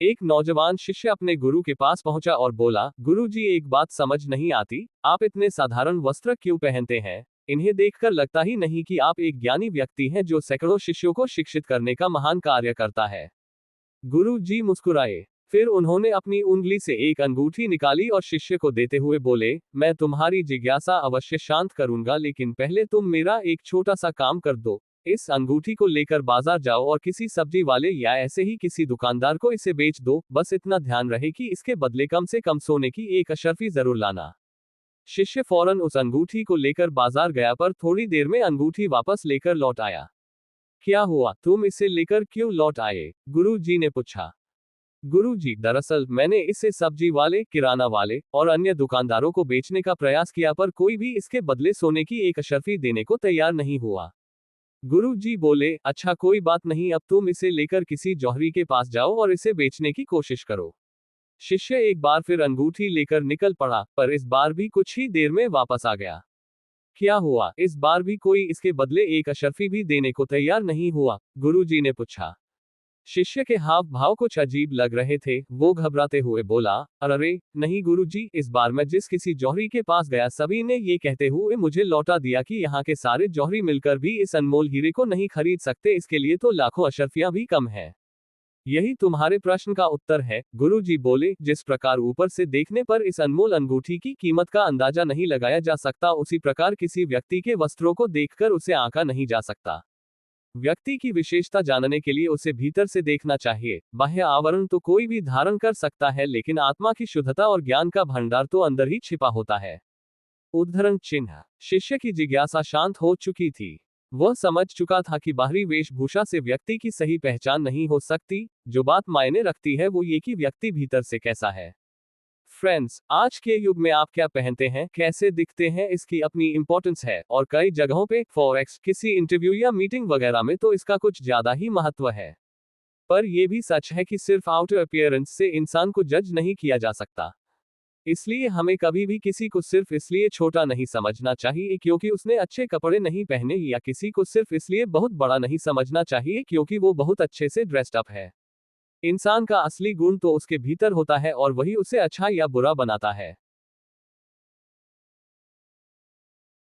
एक नौजवान शिष्य अपने गुरु के पास पहुंचा और बोला, गुरु जी एक बात समझ नहीं आती, आप इतने साधारण वस्त्र क्यों पहनते हैं? इन्हें देखकर लगता ही नहीं कि आप एक ज्ञानी व्यक्ति हैं जो सैकड़ों शिष्यों को शिक्षित करने का महान कार्य करता है। गुरु जी मुस्कुराए। फिर उन्होंने अपनी उंगली से एक अंगूठी निकाली और शिष्य को देते हुए बोले, मैं तुम्हारी जिज्ञासा अवश्य शांत करूंगा, लेकिन पहले तुम मेरा एक छोटा सा काम कर दो। इस अंगूठी को लेकर बाजार जाओ और किसी सब्जी वाले या ऐसे ही किसी दुकानदार को इसे बेच दो, बस इतना ध्यान रहे कि इसके बदले कम से कम सोने की एक अशर्फी जरूर लाना। शिष्य फौरन उस अंगूठी को लेकर बाजार गया, पर थोड़ी देर में अंगूठी वापस लेकर लौट आया। क्या हुआ, तुम इसे लेकर क्यों लौट आए? गुरु जी ने पूछा। गुरु जी, दरअसल मैंने इसे सब्जी वाले, किराना वाले और अन्य दुकानदारों को बेचने का प्रयास किया, पर कोई भी इसके बदले सोने की एक अशर्फी देने को तैयार नहीं हुआ। गुरु जी बोले, अच्छा कोई बात नहीं, अब तुम इसे लेकर किसी जौहरी के पास जाओ और इसे बेचने की कोशिश करो। शिष्य एक बार फिर अंगूठी लेकर निकल पड़ा, पर इस बार भी कुछ ही देर में वापस आ गया। क्या हुआ, इस बार भी कोई इसके बदले एक अशर्फी भी देने को तैयार नहीं हुआ? गुरु जी ने पूछा। शिष्य के हाव भाव कुछ अजीब लग रहे थे। वो घबराते हुए बोला, अरे नहीं गुरुजी, इस बार मैं जिस किसी जौहरी के पास गया, सभी ने ये कहते हुए मुझे लौटा दिया कि यहाँ के सारे जौहरी मिलकर भी इस अनमोल हीरे को नहीं खरीद सकते, इसके लिए तो लाखों अशर्फियां भी कम है। यही तुम्हारे प्रश्न का उत्तर है, गुरु जी बोले। जिस प्रकार ऊपर से देखने पर इस अनमोल अंगूठी की कीमत का अंदाजा नहीं लगाया जा सकता, उसी प्रकार किसी व्यक्ति के वस्त्रों को देखकर उसे आंका नहीं जा सकता। व्यक्ति की विशेषता जानने के लिए उसे भीतर से देखना चाहिए। बाह्य आवरण तो कोई भी धारण कर सकता है, लेकिन आत्मा की शुद्धता और ज्ञान का भंडार तो अंदर ही छिपा होता है। उद्धरण चिन्ह। शिष्य की जिज्ञासा शांत हो चुकी थी। वह समझ चुका था कि बाहरी वेशभूषा से व्यक्ति की सही पहचान नहीं हो सकती। जो बात मायने रखती है वो ये कि व्यक्ति भीतर से कैसा है। फ्रेंड्स, आज के युग में आप क्या पहनते हैं, कैसे दिखते हैं, इसकी अपनी इंपॉर्टेंस है, और कई जगहों पे फॉरेक्स, किसी इंटरव्यू या मीटिंग वगैरह में तो इसका कुछ ज्यादा ही महत्व है। पर यह भी सच है कि सिर्फ आउटर अपीयरेंस से इंसान को जज नहीं किया जा सकता। इसलिए हमें कभी भी किसी को सिर्फ इसलिए छोटा नहीं समझना चाहिए क्योंकि उसने अच्छे कपड़े नहीं पहने, या किसी को सिर्फ इसलिए बहुत बड़ा नहीं समझना चाहिए क्योंकि वो बहुत अच्छे से ड्रेस्ड अप है। इंसान का असली गुण तो उसके भीतर होता है और वही उसे अच्छा या बुरा बनाता है।